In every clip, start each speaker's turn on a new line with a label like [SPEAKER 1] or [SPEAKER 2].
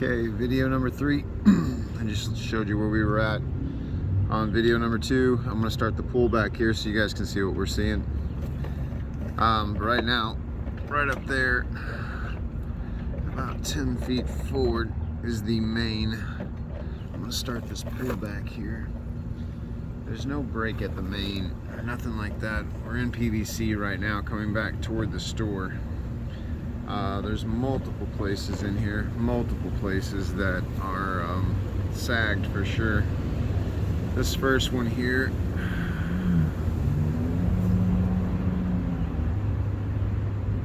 [SPEAKER 1] Okay, video number 3. I just showed you where we were at. On video number 2, I'm going to start the pool back here so you guys can see what we're seeing. Right now, right up there, about 10 feet forward is the main. I'm going to start this pool back here. There's no break at the main or nothing like that. We're in PVC right now coming back toward the store. There's multiple places in here, multiple places that are sagged for sure. This first one here,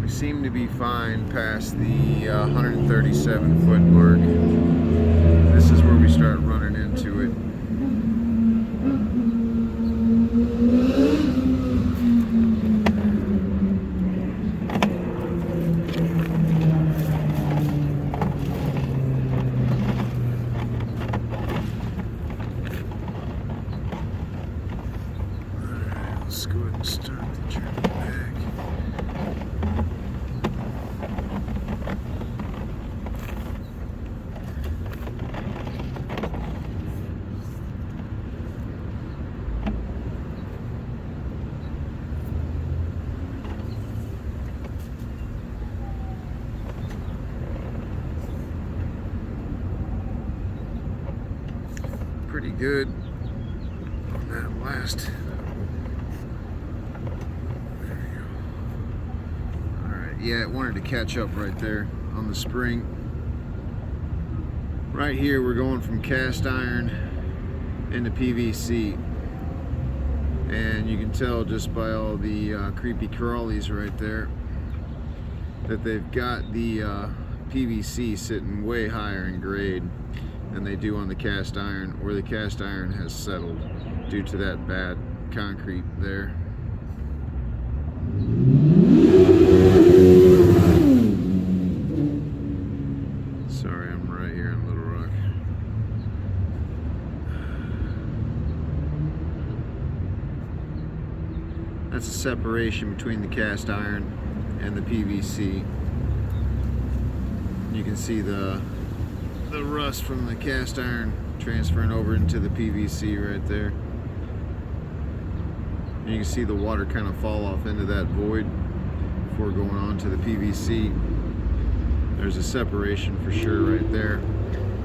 [SPEAKER 1] we seem to be fine past the 137 foot mark. This is where we start running into it. Let's go ahead and start the journey back. Pretty good on that last. Yeah, it wanted to catch up right there on the spring. Right here, we're going from cast iron into PVC. And you can tell just by all the creepy crawlies right there that they've got the PVC sitting way higher in grade than they do on the cast iron, or the cast iron has settled due to that bad concrete there. Sorry, I'm right here in LittleRock. That's a separation between the cast iron and the PVC. You can see the rust from the cast iron transferring over into the PVC right there. And you can see the water kind of fall off into that void before going on to the PVC. There's a separation for sure right there.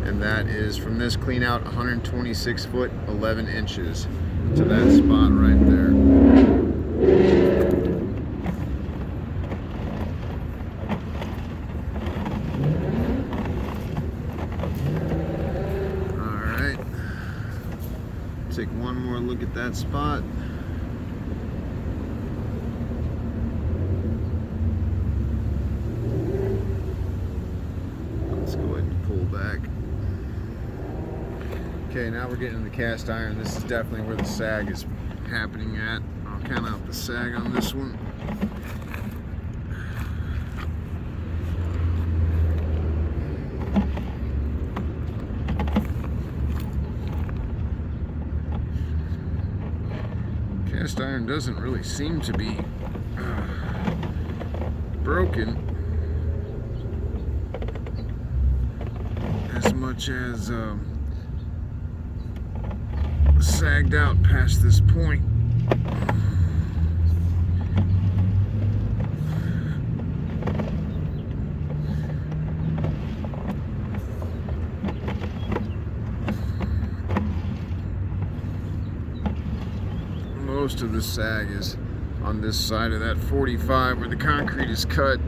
[SPEAKER 1] And that is from this clean out 126 foot 11 inches to that spot right there. Alright. Take one more look at that spot. Let's go ahead and pull back. Okay, now we're getting into the cast iron. This is definitely where the sag is happening at. I'll count out the sag on this one. Cast iron doesn't really seem to be broken as much as sagged out past this point. Most of the sag is on this side of that 45 where the concrete is cut.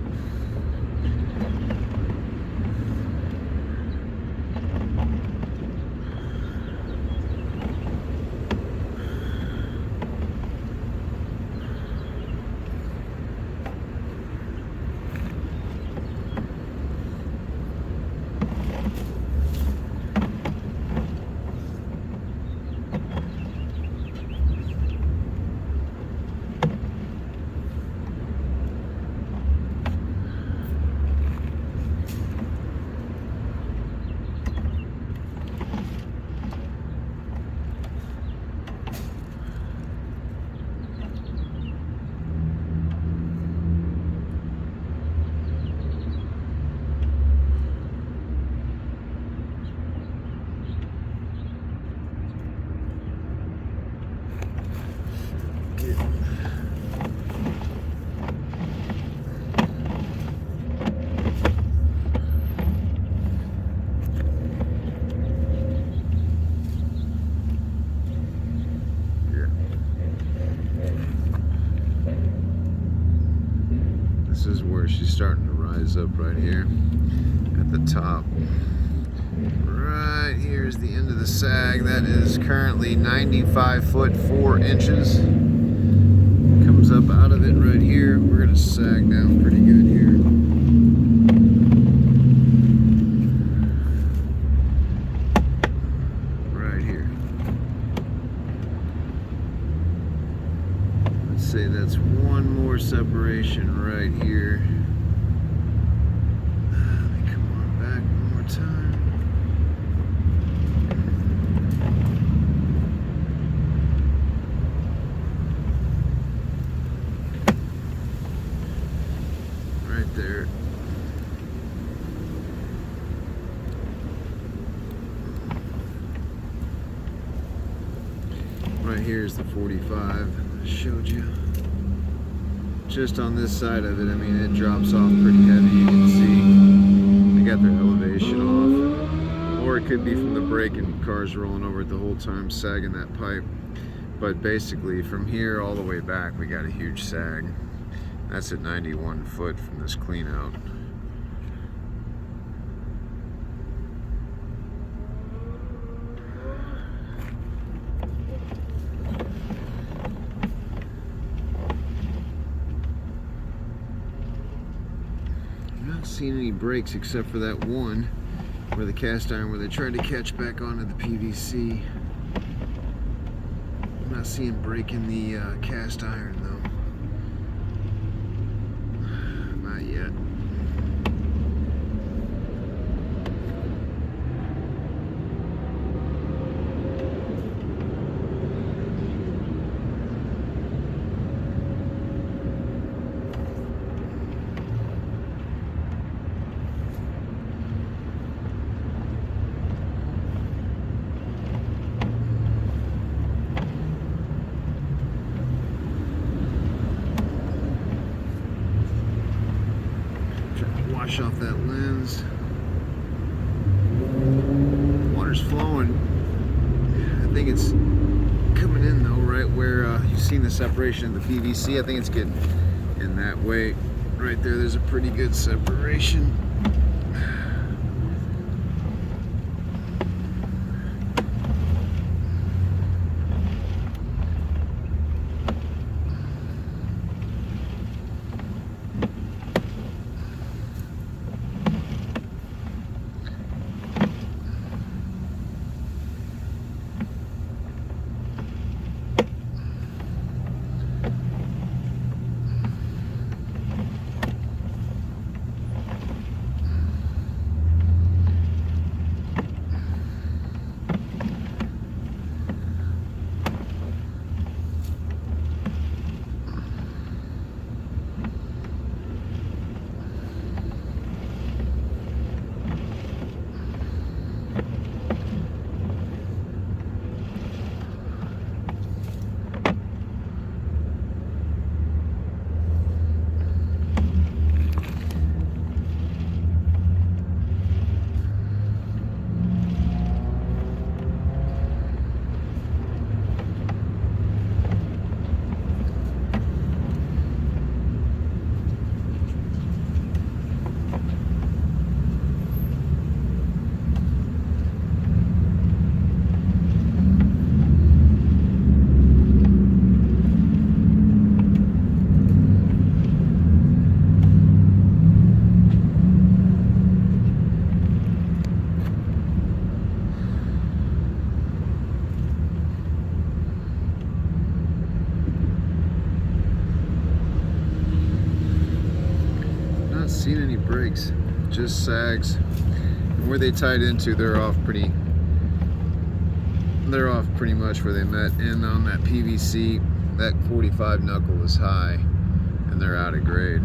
[SPEAKER 1] comes up right here at the top. Right here is the end of the sag. That is currently 95 foot 4 inches. Comes up out of it right here. We're gonna sag down pretty good here. Right here. Let's say that's one more separation right here. Let me come on back one more time. Right there. Right here is the 45 I showed you. Just on this side of it, I mean, it drops off pretty heavy. You can see they got their elevation off. Or it could be from the brake and cars rolling over it the whole time, sagging that pipe. But basically, from here all the way back, we got a huge sag. That's at 91 foot from this clean out. I'm not seeing any breaks except for that one where the cast iron, where they tried to catch back onto the PVC. I'm not seeing break in the cast iron though. Not yet. Wash off that lens. Water's flowing. I think it's coming in though, right where you've seen the separation of the PVC. I think it's getting in that way. Right there, there's a pretty good separation. Seen any breaks, just sags. And where they tied into, they're off pretty much where they met. And on that PVC, that 45 knuckle is high and they're out of grade.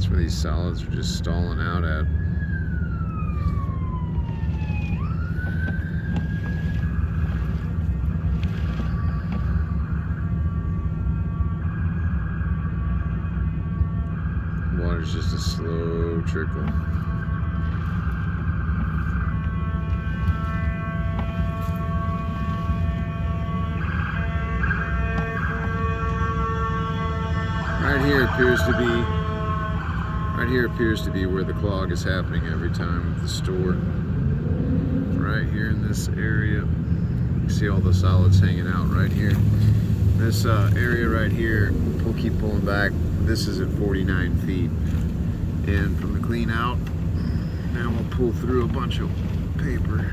[SPEAKER 1] Where these solids are just stalling out at. Water's just slow trickle. Right here appears to be where the clog is happening every time at the store. Right here in this area, you see all the solids hanging out right here. This area right here, we'll keep pulling back. This is at 49 feet. And from the clean out, now we'll pull through a bunch of paper.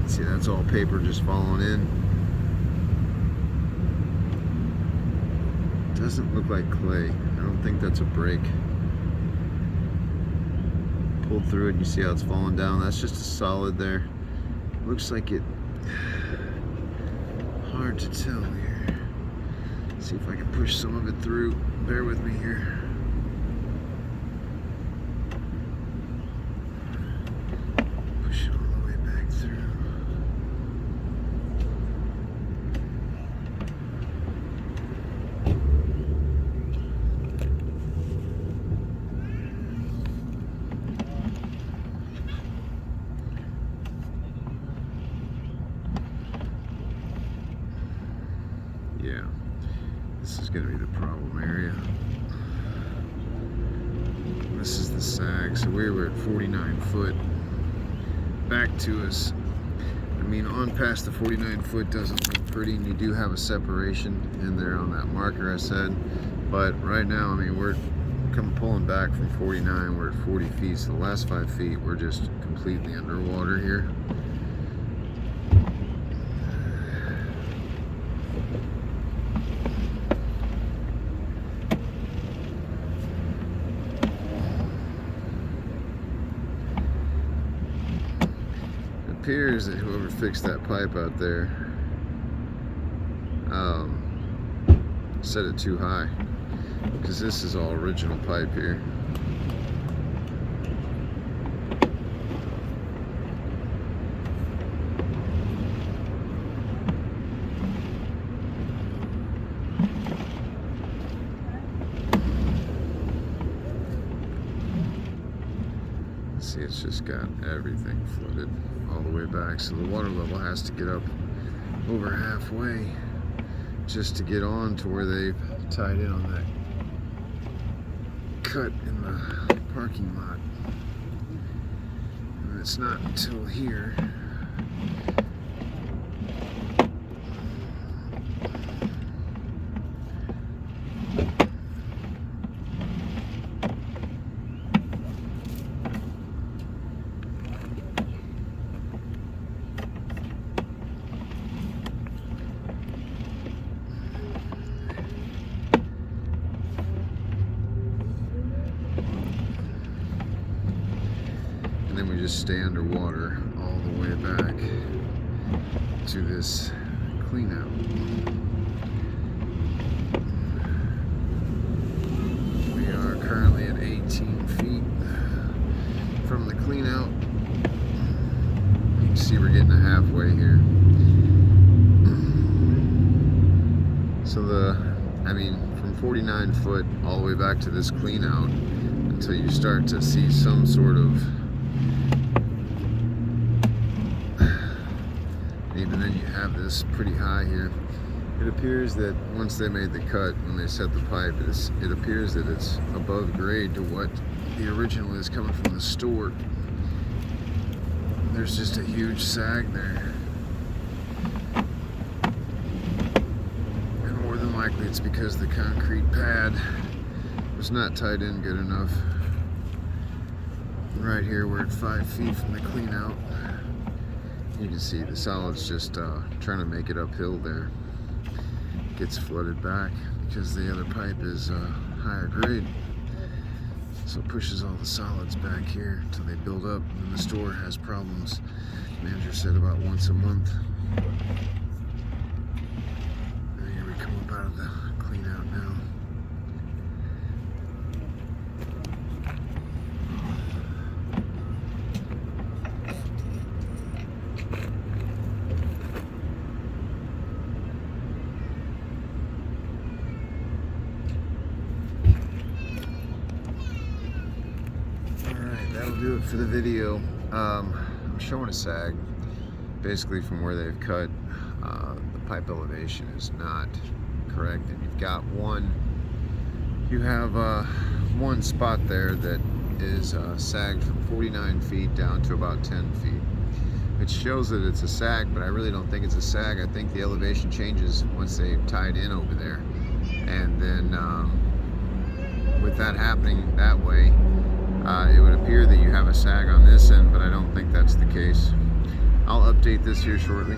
[SPEAKER 1] See, that's all paper just falling in. Doesn't look like clay. I don't think that's a break. Pulled through it, you see how it's falling down. That's just a solid there. Looks like it. Hard to tell here. See if I can push some of it through. Bear with me here. Push it all the way back through. Yeah, this is going to be the problem area. This is the sag, so we were at 49 foot. Back to us. I mean, on past the 49 foot doesn't look pretty, and you do have a separation in there on that marker I said. But right now, I mean, we're pulling back from 49, we're at 40 feet, so the last 5 feet, we're just completely underwater here. Appears that whoever fixed that pipe out there set it too high, because this is all original pipe here. See, it's just got everything flooded all the way back, so the water level has to get up over halfway just to get on to where they've tied in on that cut in the parking lot. And it's not until here. And then we just stay underwater all the way back to this clean out. We are currently at 18 feet from the clean out. You can see we're getting to halfway here. So from 49 foot all the way back to this clean out until you start to see some sort of, even then you have this pretty high here. It appears that once they made the cut, when they set the pipe, it appears that it's above grade to what the original is coming from the store. There's just a huge sag there. And more than likely it's because the concrete pad was not tied in good enough. Right here we're at 5 feet from the clean out. You can see the solid's just trying to make it uphill there. It gets flooded back because the other pipe is higher grade. So it pushes all the solids back here until they build up, and then the store has problems. The manager said about once a month. And here we come up out of the clean out now. that'll do it for the video. I'm showing a sag basically from where they've cut. The pipe elevation is not correct, and you have one spot there that is sagged from 49 feet down to about 10 feet. It shows that it's a sag, but I really don't think it's a sag. I think the elevation changes once they tied in over there, and then with that happening that way, it would appear that you have a sag on this end, but I don't think that's the case. I'll update this here shortly.